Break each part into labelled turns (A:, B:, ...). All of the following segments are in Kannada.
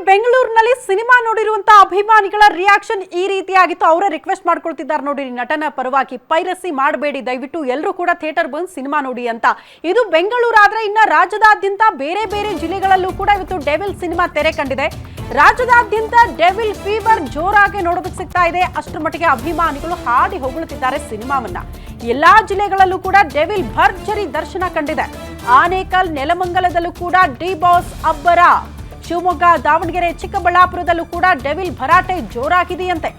A: ಬೆಂಗಳೂರಿನಲ್ಲಿ ಸಿನಿಮಾ ನೋಡಿರುವಂತಹ ಅಭಿಮಾನಿಗಳ ರಿಯಾಕ್ಷನ್ ಈ ರೀತಿಯಾಗಿತ್ತು. ಅವರೇ ರಿಕ್ವೆಸ್ಟ್ ಮಾಡ್ಕೊಳ್ತಿದ್ದಾರೆ ನೋಡಿ, ನಟನ ಪರವಾಗಿ ಪೈರಸಿ ಮಾಡಬೇಡಿ, ದಯವಿಟ್ಟು ಎಲ್ಲರೂ ಕೂಡ ಥಿಯೇಟರ್ ಬಂದು ಸಿನಿಮಾ ನೋಡಿ ಅಂತ. ಇದು ಬೆಂಗಳೂರು ಆದ್ರೆ ಇನ್ನ ರಾಜ್ಯದಾದ್ಯಂತ ಬೇರೆ ಬೇರೆ ಜಿಲ್ಲೆಗಳಲ್ಲೂ ಕೂಡ ಇವತ್ತು ಡೆವಿಲ್ ಸಿನಿಮಾ ತೆರೆ ಕಂಡಿದೆ. ರಾಜ್ಯದಾದ್ಯಂತ ಡೆವಿಲ್ ಫೀವರ್ ಜೋರಾಗಿ ನೋಡೋದಕ್ಕೆ ಸಿಗ್ತಾ ಇದೆ. ಅಷ್ಟರ ಮಟ್ಟಿಗೆ ಅಭಿಮಾನಿಗಳು ಹಾಡಿ ಹೊಗಳುತ್ತಿದ್ದಾರೆ ಸಿನಿಮಾವನ್ನ. ಎಲ್ಲಾ ಜಿಲ್ಲೆಗಳಲ್ಲೂ ಕೂಡ ಡೆವಿಲ್ ಭರ್ಜರಿ ದರ್ಶನ ಕಂಡಿದೆ. ಆನೇಕಲ್, ನೆಲಮಂಗಲದಲ್ಲೂ ಕೂಡ ಡಿ ಬಾಸ್ ಅಬ್ಬರ. ಶಿವಮೊಗ್ಗ, ದಾವಣಗೆರೆ, ಚಿಕ್ಕಬಳ್ಳಾಪುರದಲ್ಲೂ ಕೂಡ ಡೆವಿಲ್ ಭರಾಟೆ ಜೋರಾಗಿದೆಯಂತೆ.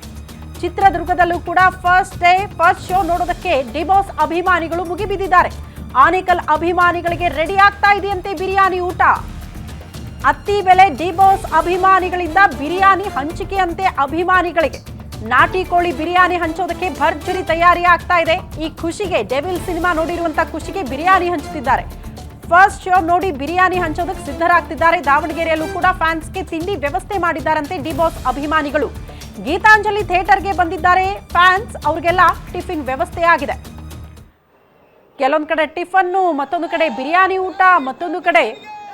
A: ಚಿತ್ರದುರ್ಗದಲ್ಲೂ ಕೂಡ ಫಸ್ಟ್ ಶೋ ನೋಡೋದಕ್ಕೆ ಡಿ ಬಾಸ್ ಅಭಿಮಾನಿಗಳು ಮುಗಿಬಿದ್ದಿದ್ದಾರೆ. ಆನೇಕಲ್ ಅಭಿಮಾನಿಗಳಿಗೆ ರೆಡಿ ಆಗ್ತಾ ಇದೆಯಂತೆ ಬಿರಿಯಾನಿ ಊಟ. ಅತ್ತಿ ಬೆಲೆ ಡಿ ಬಾಸ್ ಅಭಿಮಾನಿಗಳಿಂದ ಬಿರಿಯಾನಿ ಹಂಚಿಕೆಯಂತೆ ಅಭಿಮಾನಿಗಳಿಗೆ. ನಾಟಿ ಕೋಳಿ ಬಿರಿಯಾನಿ ಹಂಚೋದಕ್ಕೆ ಭರ್ಜರಿ ತಯಾರಿ ಆಗ್ತಾ ಇದೆ. ಈ ಖುಷಿಗೆ, ಡೆವಿಲ್ ಸಿನಿಮಾ ನೋಡಿರುವಂತ ಖುಷಿಗೆ ಬಿರಿಯಾನಿ ಹಂಚುತ್ತಿದ್ದಾರೆ. ಫಸ್ಟ್ ಶೋ ನೋಡಿ ಬಿರಿಯಾನಿ ಹಂಚೋದಕ್ಕೆ ಸಿದ್ಧರಾಗ್ತಿದ್ದಾರೆ. ದಾವಣಗೆರೆಯಲ್ಲೂ ಕೂಡ ಫ್ಯಾನ್ಸ್ಗೆ ತಿಂಡಿ ವ್ಯವಸ್ಥೆ ಮಾಡಿದ್ದಾರಂತೆ ಡಿ ಬಾಸ್ ಅಭಿಮಾನಿಗಳು. ಗೀತಾಂಜಲಿ ಥಿಯೇಟರ್ಗೆ ಬಂದಿದ್ದಾರೆ ಫ್ಯಾನ್ಸ್, ಅವ್ರಿಗೆಲ್ಲ ಟಿಫಿನ್ ವ್ಯವಸ್ಥೆ ಆಗಿದೆ. ಕೆಲವೊಂದು ಕಡೆ ಟಿಫನ್ನು, ಮತ್ತೊಂದು ಕಡೆ ಬಿರಿಯಾನಿ ಊಟ, ಮತ್ತೊಂದು ಕಡೆ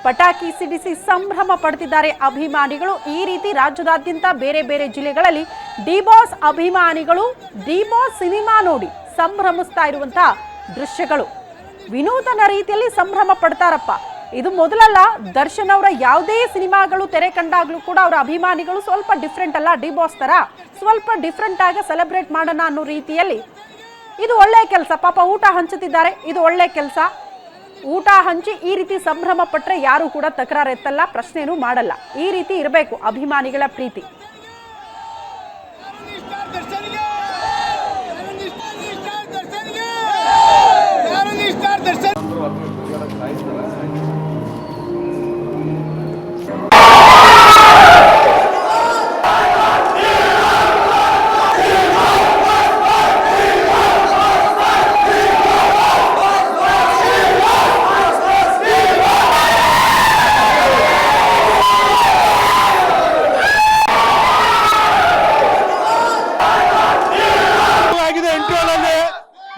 A: ಪಟಾಕಿ ಸಿಡಿಸಿ ಸಂಭ್ರಮ ಪಡ್ತಿದ್ದಾರೆ ಅಭಿಮಾನಿಗಳು. ಈ ರೀತಿ ರಾಜ್ಯದಾದ್ಯಂತ ಬೇರೆ ಬೇರೆ ಜಿಲ್ಲೆಗಳಲ್ಲಿ ಡಿ ಬಾಸ್ ಅಭಿಮಾನಿಗಳು ಡಿ ಬಾಸ್ ಸಿನಿಮಾ ನೋಡಿ ಸಂಭ್ರಮಿಸ್ತಾ ಇರುವಂತಹ ದೃಶ್ಯಗಳು. ವಿನೂತನ ರೀತಿಯಲ್ಲಿ ಸಂಭ್ರಮ ಪಡ್ತಾರಪ್ಪ. ಇದು ಮೊದಲಲ್ಲ, ದರ್ಶನ್ ಅವರ ಯಾವುದೇ ಸಿನಿಮಾಗಳು ತೆರೆ ಕಂಡಾಗ್ಲೂ ಕೂಡ ಅವರ ಅಭಿಮಾನಿಗಳು ಸ್ವಲ್ಪ ಡಿಫ್ರೆಂಟ್ ಅಲ್ಲ, ಡಿ ಬಾಸ್ ತರ ಸ್ವಲ್ಪ ಡಿಫ್ರೆಂಟ್ ಆಗಿ ಸೆಲೆಬ್ರೇಟ್ ಮಾಡೋಣ ಅನ್ನೋ ರೀತಿಯಲ್ಲಿ. ಇದು ಒಳ್ಳೆ ಕೆಲಸ. ಪಾಪ ಊಟ ಹಂಚುತ್ತಿದ್ದಾರೆ, ಇದು ಒಳ್ಳೆ ಕೆಲಸ. ಊಟ ಹಂಚಿ ಈ ರೀತಿ ಸಂಭ್ರಮ ಪಟ್ಟರೆ ಯಾರು ಕೂಡ ತಕರಾರು ಎತ್ತಲ್ಲ, ಪ್ರಶ್ನೆನೂ ಮಾಡಲ್ಲ. ಈ ರೀತಿ ಇರಬೇಕು ಅಭಿಮಾನಿಗಳ ಪ್ರೀತಿ.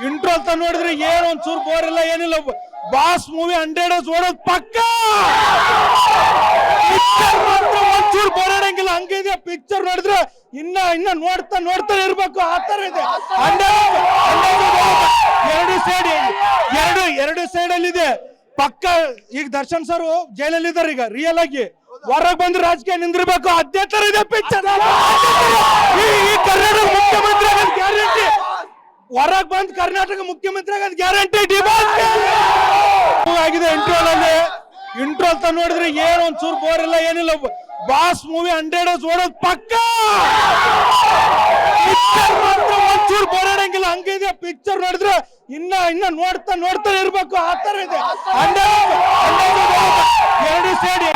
B: ಇಂಟ್ರೋ ಅಂತ ನೋಡಿದ್ರೆ ಏನು ಒಂಚೂರು ಬೋರ್ ಇಲ್ಲ, ಏನಿಲ್ಲ. ಬಾಸ್ ಮೂವಿ 100 ಓಡೋದು ಪಕ್ಕ. ಒಂಚೂರು ಬೋರ್ ಆಡಂಗಿಲ್ಲ, ಹಂಗಿದೆ ಪಿಕ್ಚರ್. ನೋಡಿದ್ರೆ ಇನ್ನ ನೋಡ್ತಾ ಇರ್ಬೇಕು, ಆ ತರ ಇದೆ. ಎರಡು ಸೈಡ್ ಅಲ್ಲಿ ಇದೆ ಪಕ್ಕ. ಈಗ ದರ್ಶನ್ ಸರ್ ಜೈಲಲ್ಲಿ ಇದಾರೆ, ಈಗ ರಿಯಲ್ ಆಗಿ ಹೊರಗೆ ಬಂದು ರಾಜಕೀಯ ನಿಂದಿರ್ಬೇಕು, ಅದೇ ತರ ಇದೆ ಪಿಕ್ಚರ್. ಈ ಕರ್ನಾಟಕ ಮುಖ್ಯಮಂತ್ರಿ ಆಗೋದು ಗ್ಯಾರಂಟಿ. ಹೊರಗೆ ಬಂದ್ ಕರ್ನಾಟಕ ಮುಖ್ಯಮಂತ್ರಿ ಆಗೋದು ಗ್ಯಾರಂಟಿ. ಡಿ ಬಾಸ್ ಆಗಿದೆ ಇಂಟ್ರೋ ಅಂತ ನೋಡಿದ್ರೆ ಏನು ಒಂಚೂರು ಬೋರ್ ಇಲ್ಲ, ಏನಿಲ್ಲ. ಬಾಸ್ ಮೂವಿ 100 ಓಡೋದು ಪಕ್ಕ. ಒಂಚೂರು ಬೋರ್ ಆಡಂಗಿಲ್ಲ, ಹಂಗಿದೆ ಪಿಕ್ಚರ್. ನೋಡಿದ್ರೆ ಇನ್ನ ನೋಡ್ತಾ ಇರ್ಬೇಕು, ಆ ತರ ಇದೆ. ಎರಡು ಸೈಡ್